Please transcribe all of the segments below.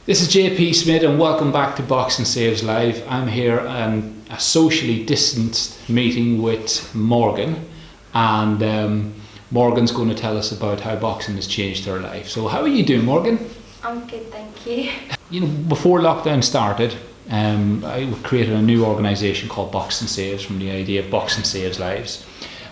This is JP Smith and welcome back to Boxing Saves Live. I'm here in a socially distanced meeting with Morgan, and Morgan's going to tell us about how boxing has changed her life. So how are you doing, Morgan? I'm good, thank you. You know, before lockdown started, I created a new organisation called Boxing Saves, from the idea of Boxing Saves Lives.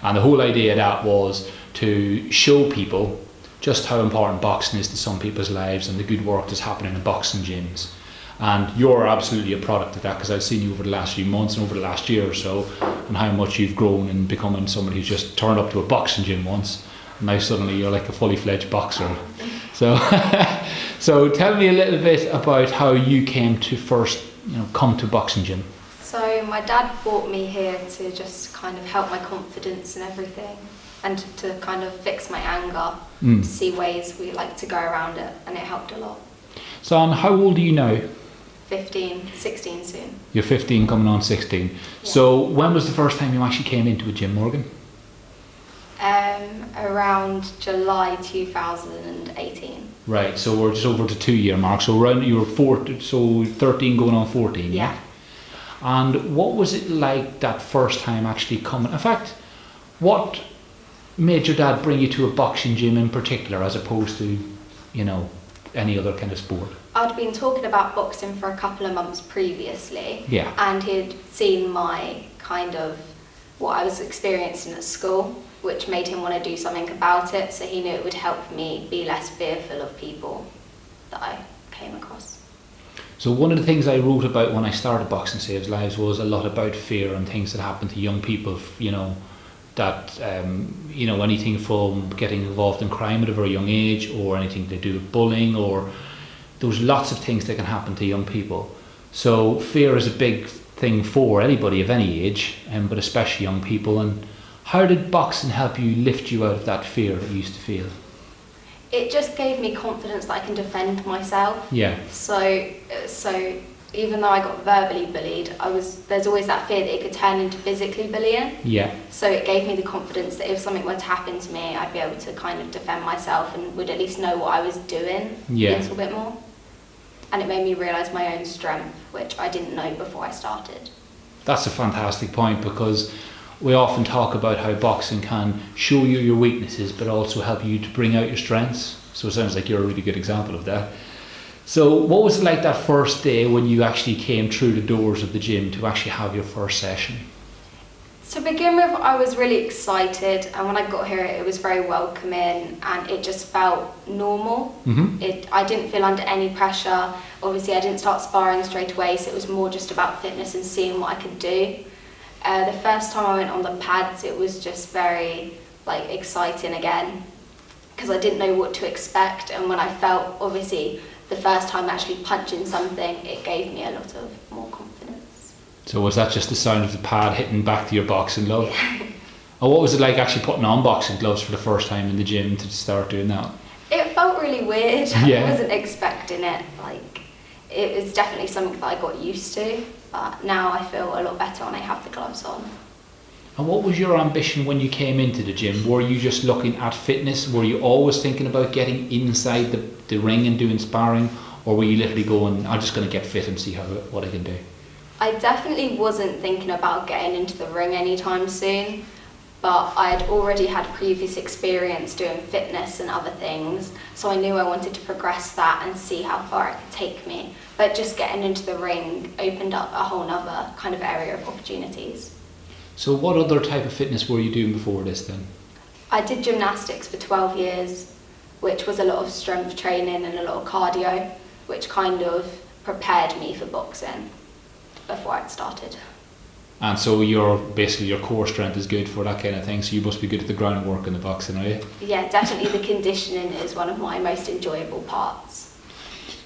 And the whole idea of that was to show people just how important boxing is to some people's lives and the good work that's happening in boxing gyms. And you're absolutely a product of that, because I've seen you over the last few months and over the last year or so, and how much you've grown and becoming somebody who's just turned up to a boxing gym once, and now suddenly you're like a fully fledged boxer. So, so tell me a little bit about how you came to first, come to boxing gym. So my dad brought me here to just kind of help my confidence and everything, and to kind of fix my anger, to see ways we like to go around it, and it helped a lot. So, and how old are you now? 16 soon. You're 15 coming on 16. Yeah. So when was the first time you actually came into a gym, Morgan? Around July 2018. Right, so we're just over the 2-year mark. So around you were 13 going on 14. Yeah. And what was it like that first time actually coming? In fact, what made your dad bring you to a boxing gym in particular, as opposed to, any other kind of sport? I'd been talking about boxing for a couple of months previously. Yeah. And he'd seen my what I was experiencing at school, which made him want to do something about it. So he knew it would help me be less fearful of people that I came across. So one of the things I wrote about when I started Boxing Saves Lives was a lot about fear and things that happen to young people, that anything from getting involved in crime at a very young age, or anything to do with bullying, or there's lots of things that can happen to young people. So fear is a big thing for anybody of any age, but especially young people. And how did boxing help you lift you out of that fear that you used to feel? It just gave me confidence that I can defend myself. Yeah. So even though I got verbally bullied, there's always that fear that it could turn into physically bullying. Yeah. So it gave me the confidence that if something were to happen to me, I'd be able to kind of defend myself and would at least know what I was doing a little bit more. And it made me realise my own strength, which I didn't know before I started. That's a fantastic point, because we often talk about how boxing can show you your weaknesses but also help you to bring out your strengths. So it sounds like you're a really good example of that. So what was it like that first day when you actually came through the doors of the gym to actually have your first session? To begin with, I was really excited, and when I got here it was very welcoming and it just felt normal. I didn't feel under any pressure. Obviously I didn't start sparring straight away, so it was more just about fitness and seeing what I could do. The first time I went on the pads, it was just very exciting again, because I didn't know what to expect, and when I felt, obviously, the first time actually punching something, it gave me a lot of more confidence. So was that just the sound of the pad hitting back to your boxing glove? Yeah. And what was it like actually putting on boxing gloves for the first time in the gym to start doing that? It felt really weird. Yeah. I wasn't expecting it. It was definitely something that I got used to, but now I feel a lot better when I have the gloves on. And what was your ambition when you came into the gym? Were you just looking at fitness? Were you always thinking about getting inside the ring and doing sparring? Or were you literally going, I'm just going to get fit and see what I can do? I definitely wasn't thinking about getting into the ring anytime soon, but I had already had previous experience doing fitness and other things, so I knew I wanted to progress that and see how far it could take me. But just getting into the ring opened up a whole other kind of area of opportunities. So what other type of fitness were you doing before this then? I did gymnastics for 12 years, which was a lot of strength training and a lot of cardio, which kind of prepared me for boxing before I'd started. And so your core strength is good for that kind of thing, so you must be good at the groundwork in the boxing, are you? Yeah, definitely the conditioning is one of my most enjoyable parts.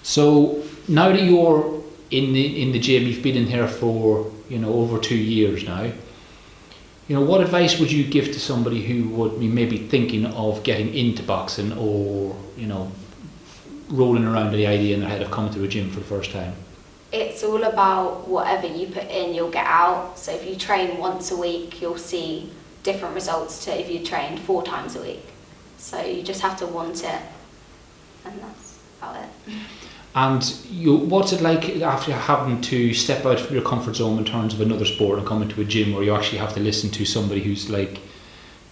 So now that you're in the gym, you've been in here for over 2 years now, what advice would you give to somebody who would be maybe thinking of getting into boxing, or rolling around the idea in their head of coming to a gym for the first time? It's all about whatever you put in, you'll get out. So if you train once a week, you'll see different results to if you trained 4 times a week. So you just have to want it, and that's about it. And what's it like after having to step out of your comfort zone in terms of another sport and come into a gym where you actually have to listen to somebody who's like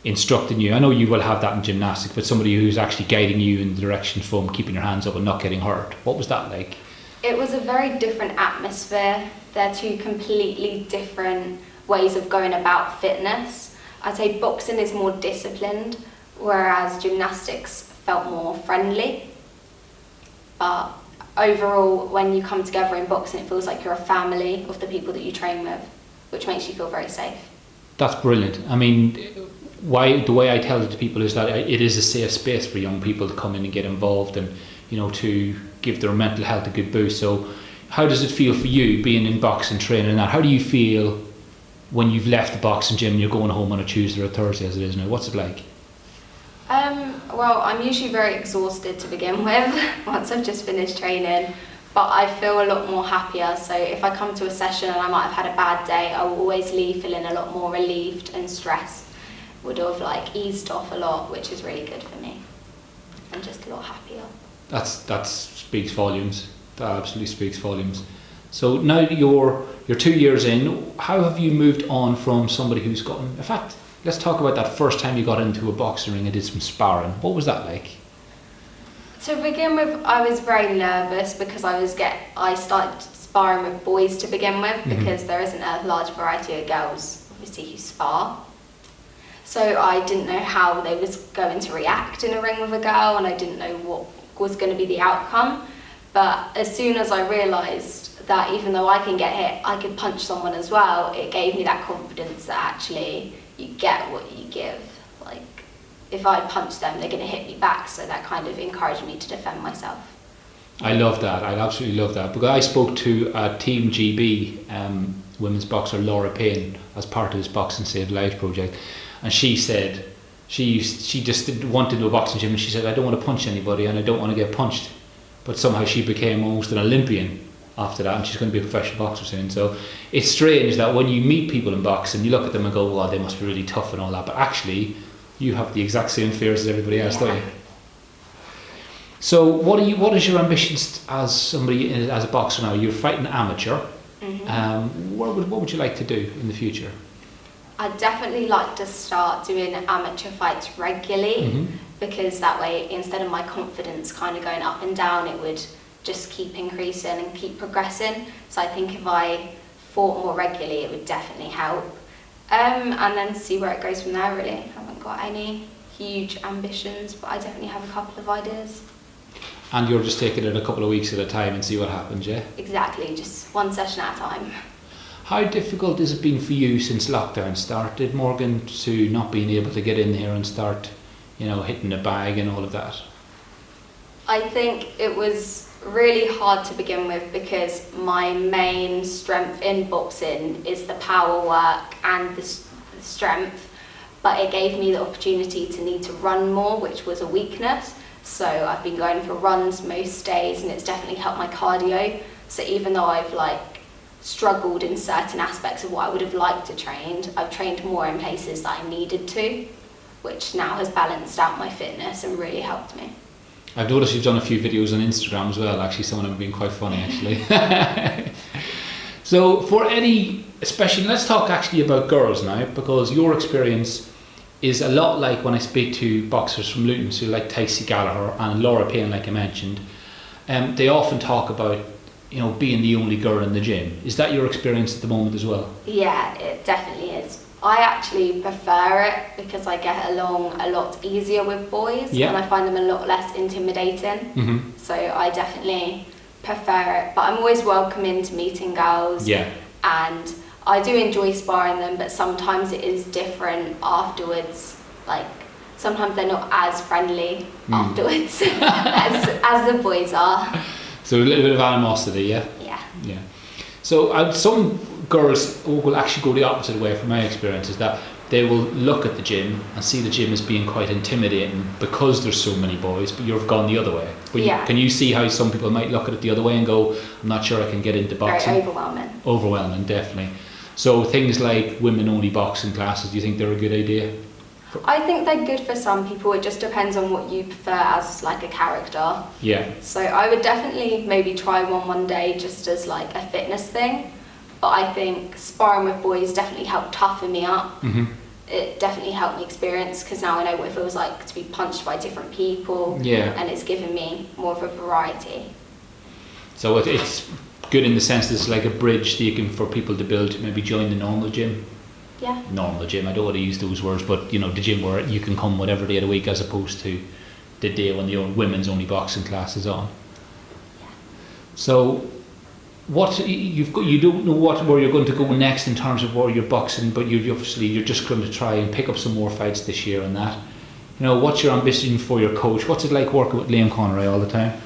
instructing you? I know you will have that in gymnastics, but somebody who's actually guiding you in the direction from keeping your hands up and not getting hurt. What was that like? It was a very different atmosphere. They're two completely different ways of going about fitness. I'd say boxing is more disciplined, whereas gymnastics felt more friendly. But overall, when you come together in boxing, it feels like you're a family of the people that you train with, which makes you feel very safe. That's brilliant. I mean, the way I tell it to people is that it is a safe space for young people to come in and get involved and, to give their mental health a good boost. So how does it feel for you being in boxing, training and that? How do you feel when you've left the boxing gym and you're going home on a Tuesday or a Thursday as it is now? What's it like? Well, I'm usually very exhausted to begin with once I've just finished training, but I feel a lot more happier. So if I come to a session and I might have had a bad day, I will always leave feeling a lot more relieved, and stress would have eased off a lot, which is really good for me. I'm just a lot happier. That speaks volumes. That absolutely speaks volumes. So now you're 2 years in. How have you moved on from somebody who's gotten? In fact, let's talk about that first time you got into a boxing ring and did some sparring. What was that like? To begin with, I was very nervous because I started sparring with boys to begin with, because there isn't a large variety of girls obviously who spar. So I didn't know how they was going to react in a ring with a girl, and I didn't know what was going to be the outcome. But as soon as I realised that even though I can get hit, I could punch someone as well, it gave me that confidence that actually you get what you give. If I punch them, they're going to hit me back, so that kind of encouraged me to defend myself. I love that. I absolutely love that, because I spoke to a Team GB women's boxer, Laura Payne, as part of this Boxing Save Lives project, and she said she just didn't want to do a boxing gym, and she said, I don't want to punch anybody and I don't want to get punched. But somehow she became almost an Olympian after that, and she's going to be a professional boxer soon. So it's strange that when you meet people in boxing, you look at them and go, well, they must be really tough and all that, but actually you have the exact same fears as everybody else, don't you? So what is your ambitions as a boxer now? You're fighting amateur. What would you like to do in the future? I'd definitely like to start doing amateur fights regularly, because that way, instead of my confidence kind of going up and down, it would just keep increasing and keep progressing. So I think if I fought more regularly, it would definitely help. And then see where it goes from there, really. I haven't got any huge ambitions, but I definitely have a couple of ideas. And you're just taking it a couple of weeks at a time and see what happens, yeah? Exactly, just one session at a time. How difficult has it been for you since lockdown started, Morgan, to not being able to get in there and start, hitting the bag and all of that? I think it was really hard to begin with, because my main strength in boxing is the power work and the strength, but it gave me the opportunity to need to run more, which was a weakness. So I've been going for runs most days, and it's definitely helped my cardio. So even though I've struggled in certain aspects of what I would have liked to train, I've trained more in places that I needed to, which now has balanced out my fitness and really helped me. I've noticed you've done a few videos on Instagram as well, actually. Some of them have been quite funny, actually. So especially, let's talk actually about girls now, because your experience is a lot like when I speak to boxers from Luton, so like Tycee Gallagher and Laura Payne, like I mentioned. They often talk about, being the only girl in the gym. Is that your experience at the moment as well? Yeah, it definitely is. I actually prefer it because I get along a lot easier with boys, and I find them a lot less intimidating. So I definitely prefer it, but I'm always welcoming to meeting girls. And I do enjoy sparring them, but sometimes it is different afterwards. Sometimes they're not as friendly afterwards as the boys are. So a little bit of animosity, yeah? Yeah. So some girls will actually go the opposite way, from my experience, is that they will look at the gym and see the gym as being quite intimidating because there's so many boys, but you've gone the other way. But can you see how some people might look at it the other way and go, I'm not sure I can get into boxing? Very overwhelming. Overwhelming, definitely. So things like women-only boxing classes, do you think they're a good idea? I think they're good for some people. It just depends on what you prefer as like a character. Yeah. So I would definitely maybe try one day just as like a fitness thing. But I think sparring with boys definitely helped toughen me up. It definitely helped me experience, because now I know what it feels like to be punched by different people. Yeah. And it's given me more of a variety. So it's good in the sense that it's like a bridge that you can, for people to build to maybe join the normal gym. Yeah. Normal gym, I don't want to use those words, but you know, the gym where you can come whatever day of the week, as opposed to the day when the women's only boxing class is on. Yeah. So what you don't know where you're going to go next in terms of where you're boxing, but you're just going to try and pick up some more fights this year and that. You know, what's your ambition for your coach? What's it like working with Liam Connery all the time?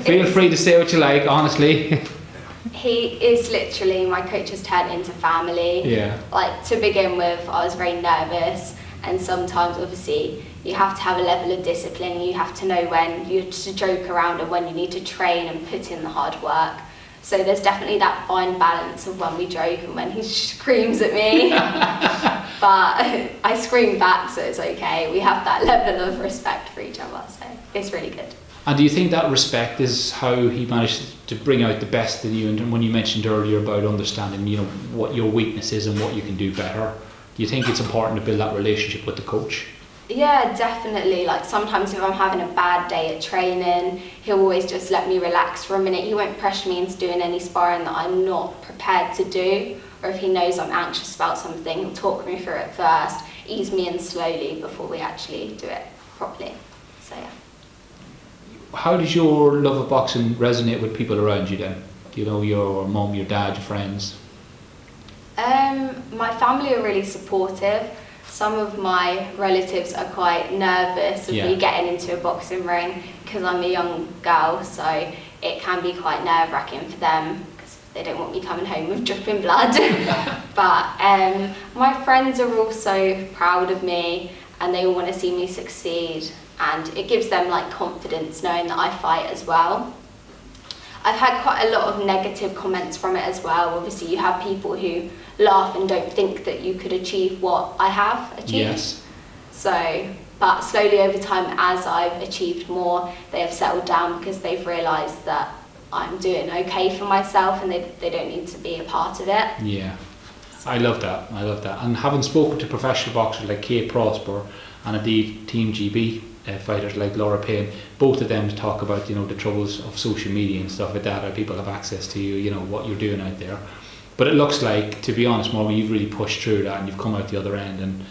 Feel free to say what you like, honestly. He is literally, my coach has turned into family. Yeah. Like, to begin with, I was very nervous, and sometimes obviously you have to have a level of discipline. You have to know when you have to joke around and when you need to train and put in the hard work. So there's definitely that fine balance of when we joke and when he screams at me. But I scream back, so it's okay. We have that level of respect for each other, so it's really good. And do you think that respect is how he managed to bring out the best in you? And when you mentioned earlier about understanding, you know, what your weakness is and what you can do better, do you think it's important to build that relationship with the coach? Yeah, definitely. Like, sometimes if I'm having a bad day at training, he'll always just let me relax for a minute. He won't pressure me into doing any sparring that I'm not prepared to do. Or if he knows I'm anxious about something, he'll talk me through it first, ease me in slowly before we actually do it properly. So yeah. How does your love of boxing resonate with people around you then? You know, your mum, your dad, your friends? My family are really supportive. Some of my relatives are quite nervous of me getting into a boxing ring, because I'm a young girl, so it can be quite nerve-wracking for them, because they don't want me coming home with dripping blood. But my friends are also proud of me, and they all want to see me succeed. And it gives them like confidence knowing that I fight as well. I've had quite a lot of negative comments from it as well. Obviously you have people who laugh and don't think that you could achieve what I have achieved. Yes. So, but slowly over time, as I've achieved more, they have settled down, because they've realised that I'm doing okay for myself and they don't need to be a part of it. Yeah. I love that. And having spoken to professional boxers like Kate Prosper and indeed Team GB fighters like Laura Payne, both of them talk about, you know, the troubles of social media and stuff like that, how people have access to you, you know, what you're doing out there. But it looks like, to be honest, Morgan, you've really pushed through that and you've come out the other end, and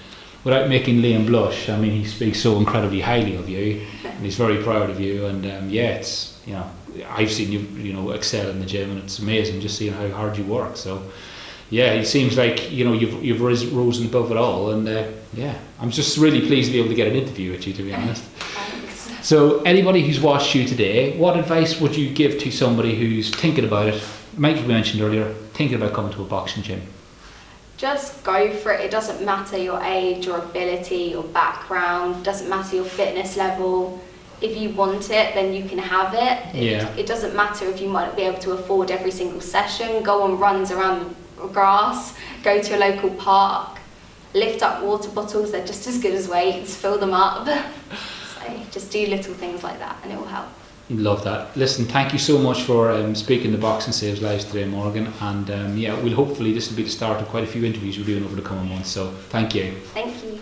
without making Liam blush, I mean, he speaks so incredibly highly of you and he's very proud of you, and it's, you know, I've seen you know, excel in the gym, and it's amazing just seeing how hard you work. So yeah, it seems like, you know, you've risen above it all, and I'm just really pleased to be able to get an interview with you, to be honest. Thanks. So anybody who's watched you today, what advice would you give to somebody who's thinking about it, like we mentioned earlier, thinking about coming to a boxing gym? Just go for it. It doesn't matter your age, your ability, your background, doesn't matter your fitness level. If you want it, then you can have it. It doesn't matter if you might not be able to afford every single session. Go on runs around the grass, go to a local park, lift up water bottles, they're just as good as weights, fill them up. So just do little things like that and it will help. Love that. Listen, thank you so much for speaking to Boxing Saves Lives today, Morgan, and we'll hopefully this will be the start of quite a few interviews we're doing over the coming months, so thank you. Thank you.